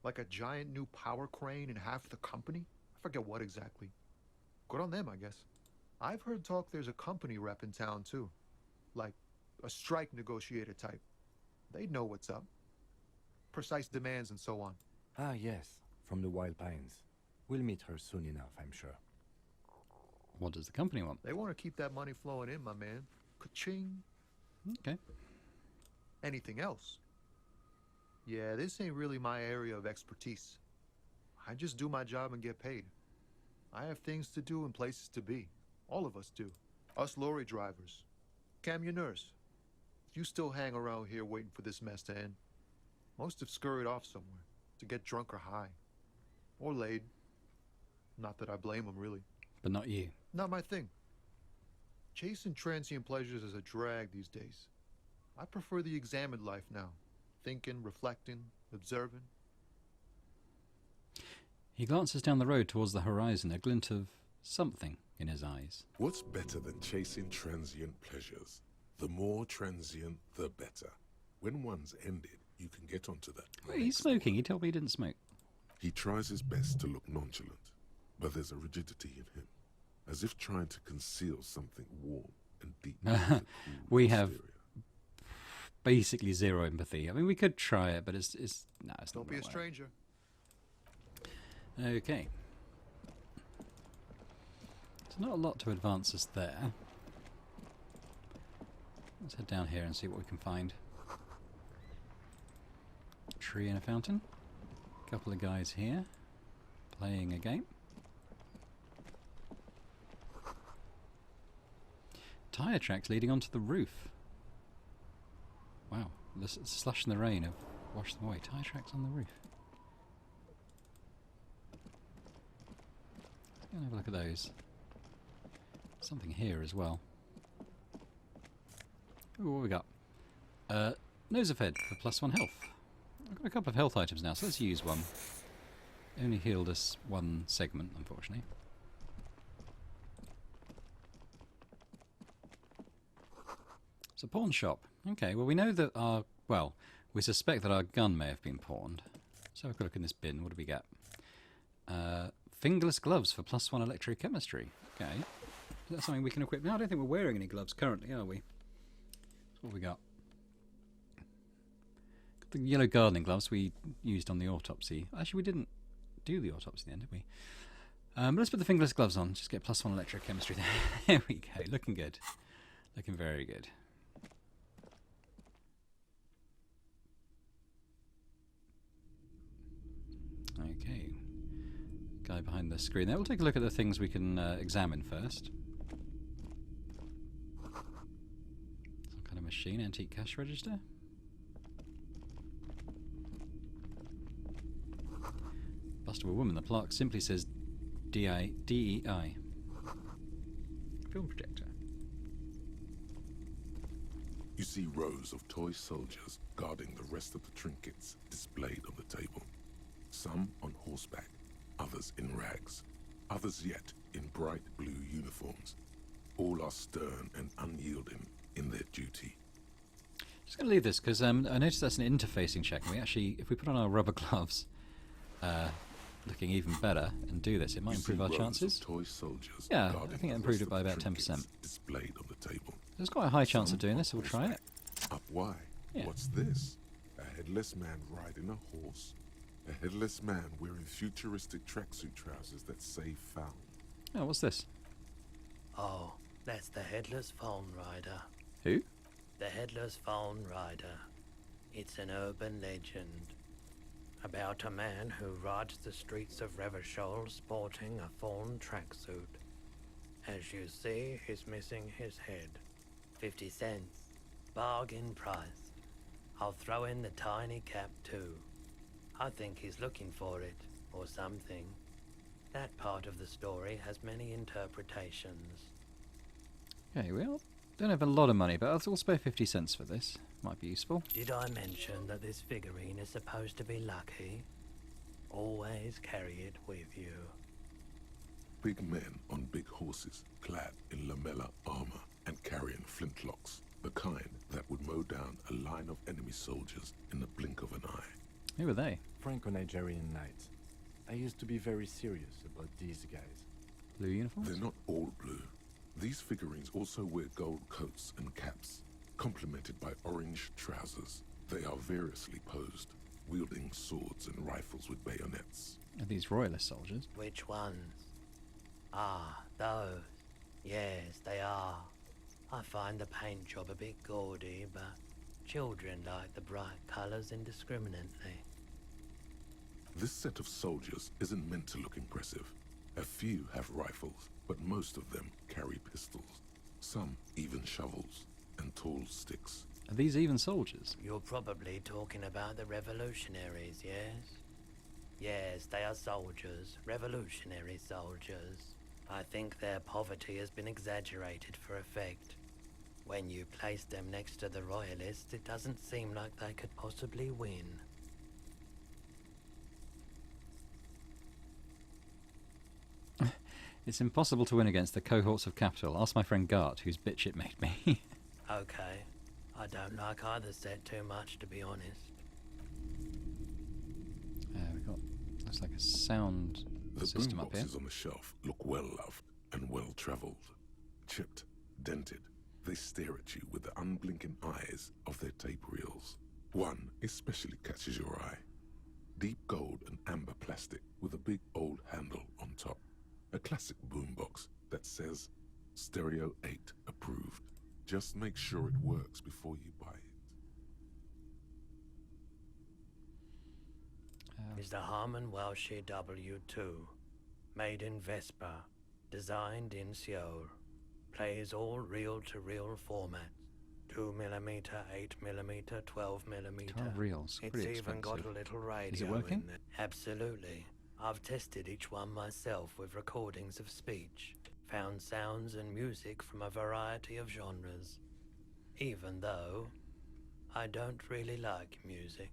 Like a giant new power crane in half the company? I forget what exactly. Good on them, I guess. I've heard talk there's a company rep in town, too. Like a strike negotiator type. They'd know what's up. Precise demands and so on. Ah, yes. From the Wild Pines. We'll meet her soon enough, I'm sure. What does the company want? They want to keep that money flowing in, my man. Ka-ching. Okay. Anything else? Yeah, this ain't really my area of expertise. I just do my job and get paid. I have things to do and places to be. All of us do. Us lorry drivers. Camionneurs. You still hang around here waiting for this mess to end. Most have scurried off somewhere to get drunk or high. Or laid. Not that I blame them, really. But not you. Not my thing. Chasing transient pleasures is a drag these days. I prefer the examined life now. Thinking, reflecting, observing. He glances down the road towards the horizon, a glint of something in his eyes. What's better than chasing transient pleasures? The more transient, the better. When one's ended, you can get onto that. Wait, he's smoking. He told me he didn't smoke. He tries his best to look nonchalant, but there's a rigidity in him, as if trying to conceal something warm and deep. We have basically zero empathy. I mean, we could try it, but it's no, it's Don't not. be a stranger. Okay. So not a lot to advance us there. Let's head down here and see what we can find. Tree and a fountain. Couple of guys here playing a game. Tire tracks leading onto the roof. Wow, the slush and the rain have washed them away. Tire tracks on the roof. Let's go and have a look at those. Something here as well. Ooh, what have we got? Nose of head for +1 health. I've got a couple of health items now, so let's use one. Only healed us one segment, unfortunately. It's a pawn shop. Okay, well we know that our... Well, we suspect that our gun may have been pawned. So have a look in this bin. What do we get? Fingerless gloves for +1 electrochemistry. Okay. Is that something we can equip now? I don't think we're wearing any gloves currently, are we? What have we got? Got the yellow gardening gloves we used on the autopsy. Actually, we didn't do the autopsy then, did we? But let's put the fingerless gloves on. Just get +1 electrochemistry there. There we go. Looking good. Looking very good. Okay. Guy behind the screen there. We'll take a look at the things we can examine first. Some kind of machine, antique cash register. Bust of a woman. The plaque simply says DEI. Film projector. You see rows of toy soldiers guarding the rest of the trinkets displayed on the table. Some on horseback, others in rags, others yet in bright blue uniforms. All are stern and unyielding in their duty. Just going to leave this because I noticed that's an interfacing check. And we actually, if we put on our rubber gloves, looking even better, and do this, it might improve our chances. Toy soldiers, yeah, I think it improved it by about 10%. Displayed on the table. There's quite a high chance of doing this, so we'll try it. Up why? Yeah. What's this? A headless man riding a horse. A headless man wearing futuristic tracksuit trousers that say found. Oh, what's this? Oh, that's the Headless Phone Rider. Who? The Headless Phone Rider. It's an urban legend about a man who rides the streets of Revachol sporting a fawn tracksuit. As you see, he's missing his head. 50 cents. Bargain price. I'll throw in the tiny cap too. I think he's looking for it, or something. That part of the story has many interpretations. Okay, well, don't have a lot of money, but I'll spare 50 cents for this. Might be useful. Did I mention that this figurine is supposed to be lucky? Always carry it with you. Big men on big horses, clad in lamella armor and carrying flintlocks, the kind that would mow down a line of enemy soldiers in the blink of an eye. Who are they? Franco-Nigerian knights. I used to be very serious about these guys. Blue uniforms? They're not all blue. These figurines also wear gold coats and caps, complemented by orange trousers. They are variously posed, wielding swords and rifles with bayonets. Are these royalist soldiers? Which ones? Ah, those. Yes, they are. I find the paint job a bit gaudy, but children like the bright colours indiscriminately. This set of soldiers isn't meant to look impressive. A few have rifles, but most of them carry pistols. Some even shovels and tall sticks. Are these even soldiers? You're probably talking about the revolutionaries, yes? Yes, they are soldiers, revolutionary soldiers. I think their poverty has been exaggerated for effect. When you place them next to the royalists, it doesn't seem like they could possibly win. It's impossible to win against the cohorts of capital. Ask my friend Gart, whose bitch it made me. Okay. I don't like either set too much, to be honest. We've got, looks like a sound system up here. The boomboxes on the shelf look well-loved and well-travelled. Chipped, dented, they stare at you with the unblinking eyes of their tape reels. One especially catches your eye. Deep gold and amber plastic with a big old handle on top. A classic boombox that says Stereo 8 approved. Just make sure it works before you buy it. Is the Harman Welshie W2. Made in Vespa. Designed in Seoul. Plays all reel-to-reel formats. 2mm, 8mm, 12mm. 12 reels. It's Pretty even got expensive. a little radio. Is it working? In there. Absolutely. I've tested each one myself with recordings of speech. Found sounds and music from a variety of genres. Even though I don't really like music.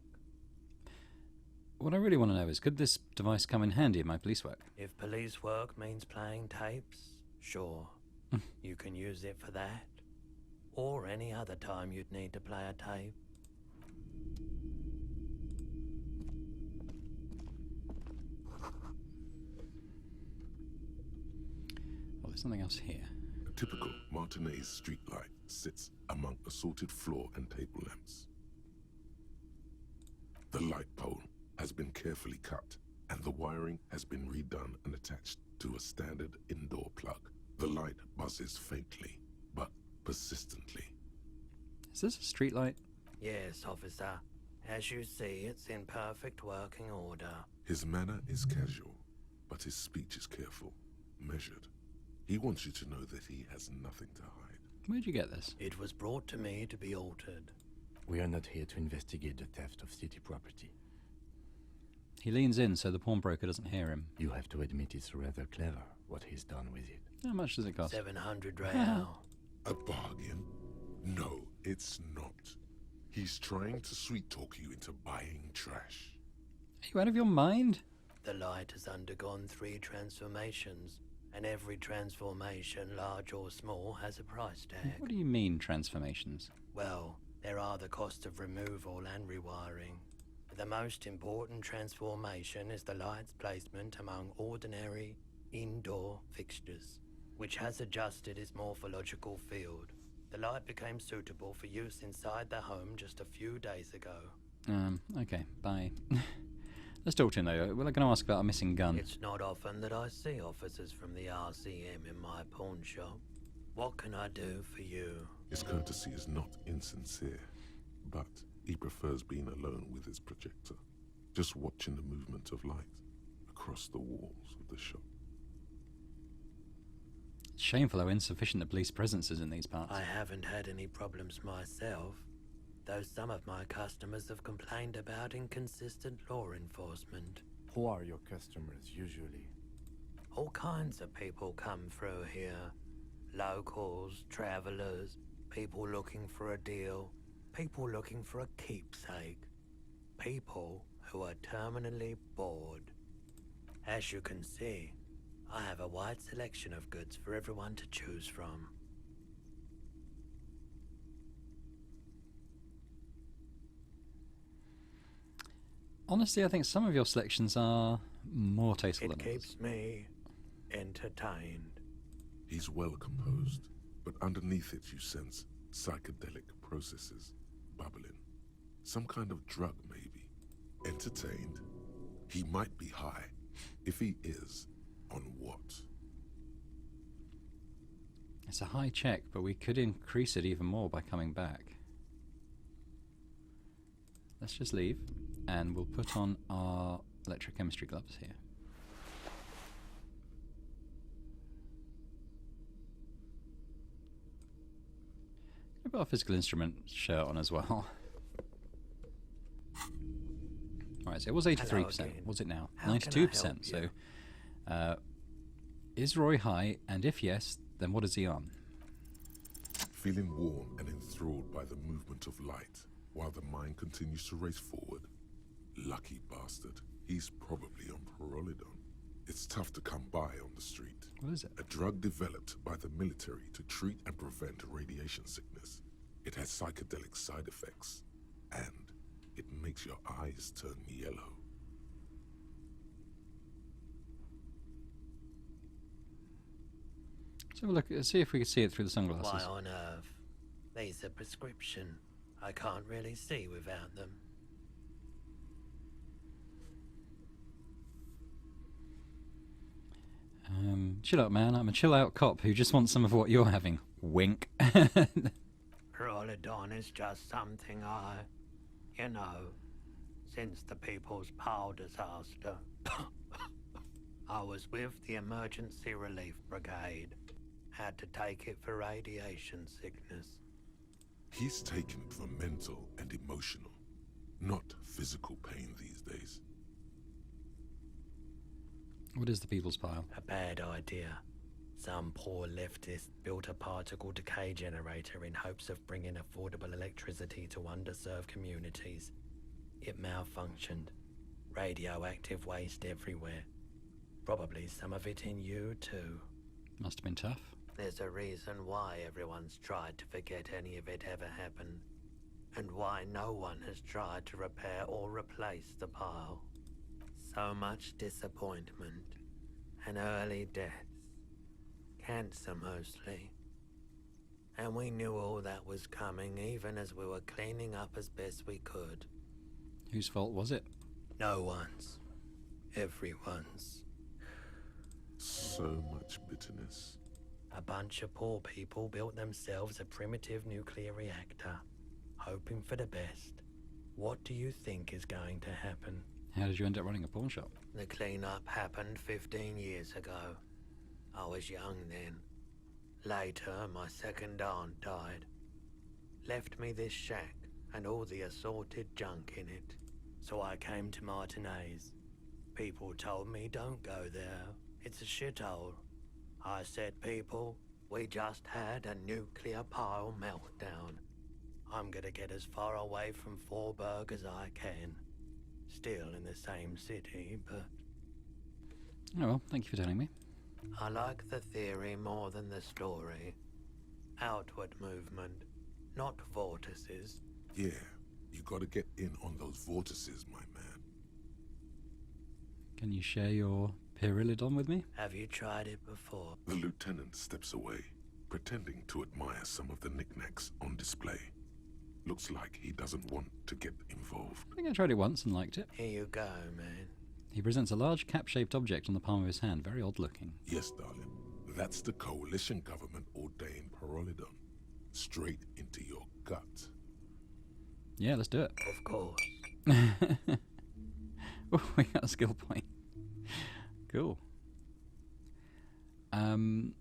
What I really want to know is, could this device come in handy in my police work? If police work means playing tapes, sure. You can use it for that. Or any other time you'd need to play a tape. there's something else here. A typical Martinez streetlight sits among assorted floor and table lamps. The light pole has been carefully cut, and the wiring has been redone and attached to a standard indoor plug. The light buzzes faintly, but persistently. Is this a street light? Yes, officer. As you see, it's in perfect working order. His manner is casual, but his speech is careful, measured. He wants you to know that he has nothing to hide. Where'd you get this? It was brought to me to be altered. We are not here to investigate the theft of city property. He leans in so the pawnbroker doesn't hear him. You have to admit it's rather clever what he's done with it. How much does it cost? 700 real. A bargain? No, it's not. He's trying to sweet-talk you into buying trash. Are you out of your mind? The light has undergone 3 transformations, and every transformation, large or small, has a price tag. What do you mean, transformations? Well, there are the cost of removal and rewiring. The most important transformation is the light's placement among ordinary indoor fixtures, which has adjusted its morphological field. The light became suitable for use inside the home just a few days ago. Okay, bye. Let's talk to him though. We're going to ask about a missing gun. It's not often that I see officers from the RCM in my pawn shop. What can I do for you? His courtesy is not insincere, but he prefers being alone with his projector, just watching the movement of light across the walls of the shop. It's shameful how insufficient the police presence is in these parts. I haven't had any problems myself, though some of my customers have complained about inconsistent law enforcement. Who are your customers usually? All kinds of people come through here. Locals, travelers, people looking for a deal, people looking for a keepsake, people who are terminally bored. As you can see, I have a wide selection of goods for everyone to choose from. Honestly, I think some of your selections are more tasteful than It others. keeps me entertained. He's well composed, but underneath it you sense psychedelic processes bubbling. Some kind of drug, maybe. Entertained? He might be high. If he is, on what? It's a high check, but we could increase it even more by coming back. Let's just leave, and we'll put on our electrochemistry gloves here. I've got a physical instrument shirt on as well. Right, so it was 83%. What's it now? 92%. So, is Roy high? And if yes, then what is he on? Feeling warm and enthralled by the movement of light, while the mind continues to race forward. Lucky bastard. He's probably on Parolidon. It's tough to come by on the street. What is it? A drug developed by the military to treat and prevent radiation sickness. It has psychedelic side effects, and it makes your eyes turn yellow. So look, see if we can see it through the sunglasses. Why on earth? These are prescription. I can't really see without them. Chill out, man. I'm a chill-out cop who just wants some of what you're having. Wink. Parolidon is just something since the People's Power disaster, I was with the Emergency Relief Brigade. Had to take it for radiation sickness. He's taken it for mental and emotional, not physical pain these days. What is the People's Pile? A bad idea. Some poor leftist built a particle decay generator in hopes of bringing affordable electricity to underserved communities. It malfunctioned. Radioactive waste everywhere. Probably some of it in you too. Must have been tough. There's a reason why everyone's tried to forget any of it ever happened, and why no one has tried to repair or replace the pile. So much disappointment and early deaths. Cancer mostly. And we knew all that was coming even as we were cleaning up as best we could. Whose fault was it? No one's. Everyone's. So much bitterness. A bunch of poor people built themselves a primitive nuclear reactor, hoping for the best. What do you think is going to happen? How did you end up running a pawn shop? The cleanup happened 15 years ago. I was young then. Later, my second aunt died. Left me this shack and all the assorted junk in it. So I came to Martinez. People told me don't go there. It's a shithole. I said, people, we just had a nuclear pile meltdown. I'm gonna get as far away from Forburg as I can. Still in the same city, but... Oh well, thank you for telling me. I like the theory more than the story. Outward movement, not vortices. Yeah, you gotta get in on those vortices, my man. Can you share your Pyrrhilodon with me? Have you tried it before? The lieutenant steps away, pretending to admire some of the knickknacks on display. Looks like he doesn't want to get involved. I think I tried it once and liked it. Here you go, man. He presents a large cap-shaped object on the palm of his hand, very odd-looking. Yes, darling. That's the coalition government ordained Pyrrhilodon. Straight into your gut. Yeah, let's do it. Of course. Oh, we got a skill point. Cool. Do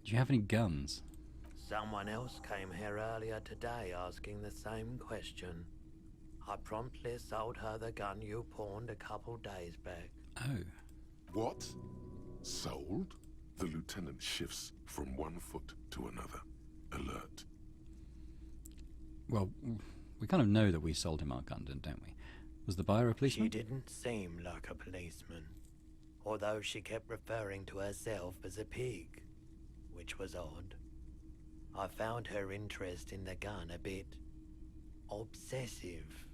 you have any guns? Someone else came here earlier today asking the same question. I promptly sold her the gun you pawned a couple days back. Oh. What? Sold? The lieutenant shifts from one foot to another. Alert. Well, we kind of know that we sold him our gun, don't we? Was the buyer a policeman? She didn't seem like a policeman, although she kept referring to herself as a pig, which was odd. I found her interest in the gun a bit obsessive,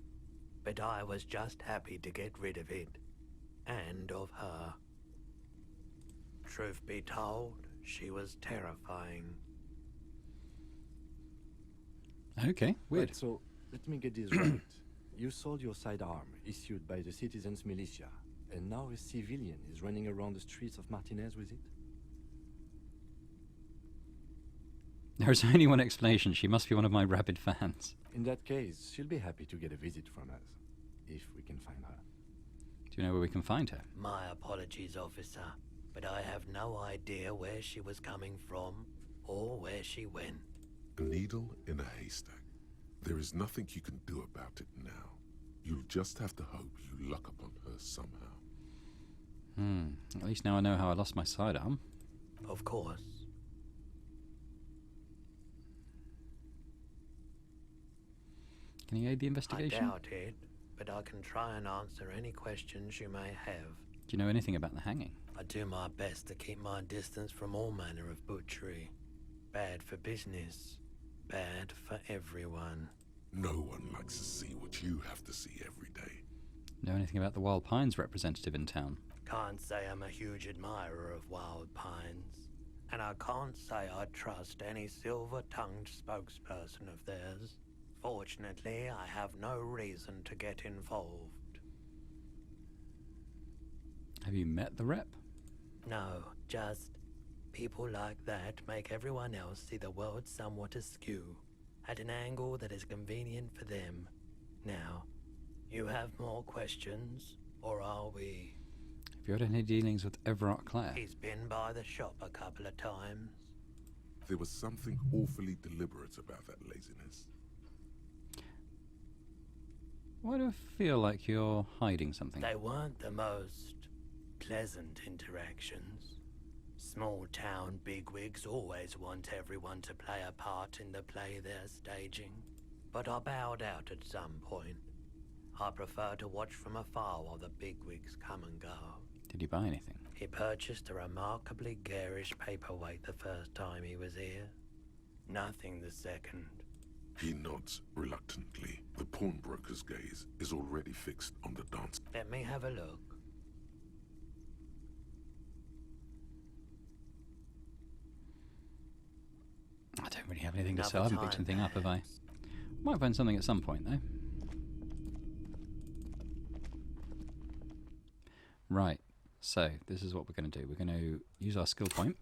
but I was just happy to get rid of it, and of her. Truth be told, she was terrifying. Okay, weird. Right, so, let me get this right. You sold your sidearm, issued by the citizens' militia, and now a civilian is running around the streets of Martinez with it? There is only one explanation. She must be one of my rabid fans. In that case, she'll be happy to get a visit from us, if we can find her. Do you know where we can find her? My apologies, officer, but I have no idea where she was coming from or where she went. A needle in a haystack. There is nothing you can do about it now. You'll just have to hope you luck upon her somehow. At least now I know how I lost my sidearm. Of course. Can you aid the investigation? I doubt it, but I can try and answer any questions you may have. Do you know anything about the hanging? I do my best to keep my distance from all manner of butchery. Bad for business. Bad for everyone. No one likes to see what you have to see every day. Know anything about the Wild Pines representative in town? Can't say I'm a huge admirer of Wild Pines. And I can't say I trust any silver-tongued spokesperson of theirs. Fortunately, I have no reason to get involved. Have you met the rep? No, just people like that make everyone else see the world somewhat askew, at an angle that is convenient for them. Now, you have more questions, or are we? Have you had any dealings with Everett Clare? He's been by the shop a couple of times. There was something awfully deliberate about that laziness. Why do I feel like you're hiding something? They weren't the most pleasant interactions. Small town bigwigs always want everyone to play a part in the play they're staging. But I bowed out at some point. I prefer to watch from afar while the bigwigs come and go. Did you buy anything? He purchased a remarkably garish paperweight the first time he was here. Nothing the second. He nods reluctantly. The pawnbroker's gaze is already fixed on the dance. Let me have a look. have anything to Another sell. I haven't picked time, anything up, have I? perhaps. Might find something at some point, though. Right, so this is what we're going to do. We're going to use our skill point.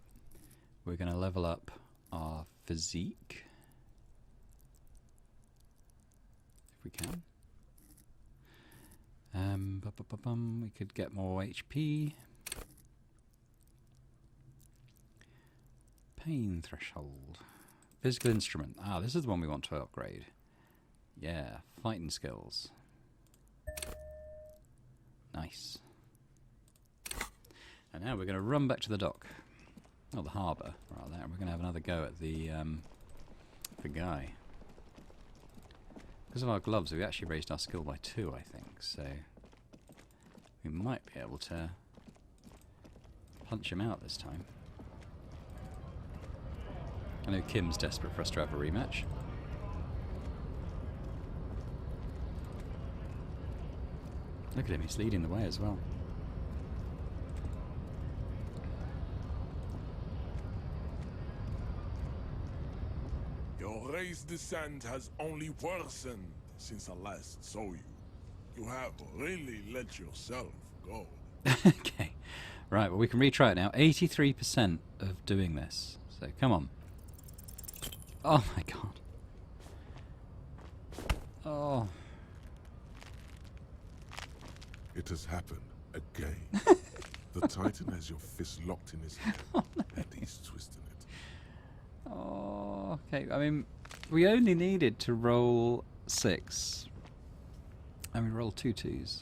We're going to level up our physique. If we can. We could get more HP. Pain threshold. Physical instrument. Ah, this is the one we want to upgrade. Yeah, fighting skills. Nice. And now we're going to run back to the dock. Or the harbour, rather. And we're going to have another go at the guy. Because of our gloves, we actually raised our skill by 2, I think. So we might be able to punch him out this time. I know Kim's desperate for us to have a rematch. Look at him, he's leading the way as well. Your race descent has only worsened since I last saw you. You have really let yourself go. Okay. Right, well we can retry it now. 83% of doing this. So come on. Oh my god. Oh. It has happened again. The Titan has your fist locked in his head, and he's twisting it. Oh, okay. I mean, we only needed to roll 6. And we rolled 2 2s.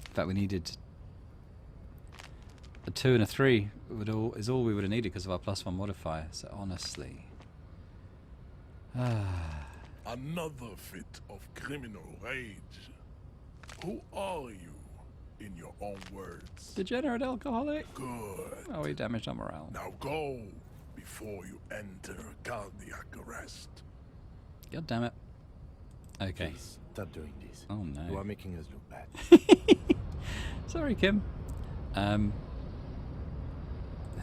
In fact, we needed a 2 and a 3 is all we would have needed because of our +1 modifier. So honestly. Another fit of criminal rage. Who are you, in your own words? Degenerate alcoholic. Good. Oh, we damaged our morale. Now go before you enter cardiac arrest. God damn it. Okay. Please, stop doing this. Oh no. You are making us look bad. Sorry, Kim. I think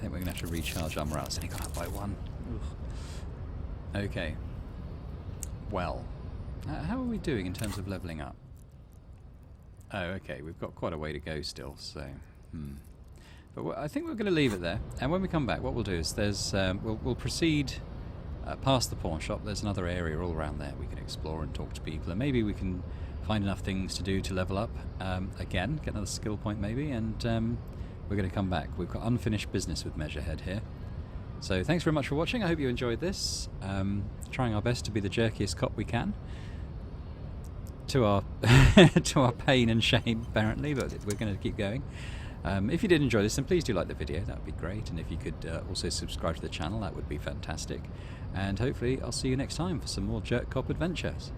we're going to have to recharge our morale. It's only gone up by 1. Ugh. Okay. Well, how are we doing in terms of levelling up? Oh, okay. We've got quite a way to go still, so... But I think we're going to leave it there. And when we come back, what we'll do is there's we'll proceed past the pawn shop. There's another area all around there we can explore and talk to people. And maybe we can find enough things to do to level up. Again, get another skill point maybe. And we're going to come back. We've got unfinished business with Measurehead here. So thanks very much for watching. I hope you enjoyed this. Trying our best to be the jerkiest cop we can. To our to our pain and shame, apparently, but we're going to keep going. If you did enjoy this, then please do like the video. That would be great. And if you could also subscribe to the channel, that would be fantastic. And hopefully I'll see you next time for some more Jerk Cop adventures.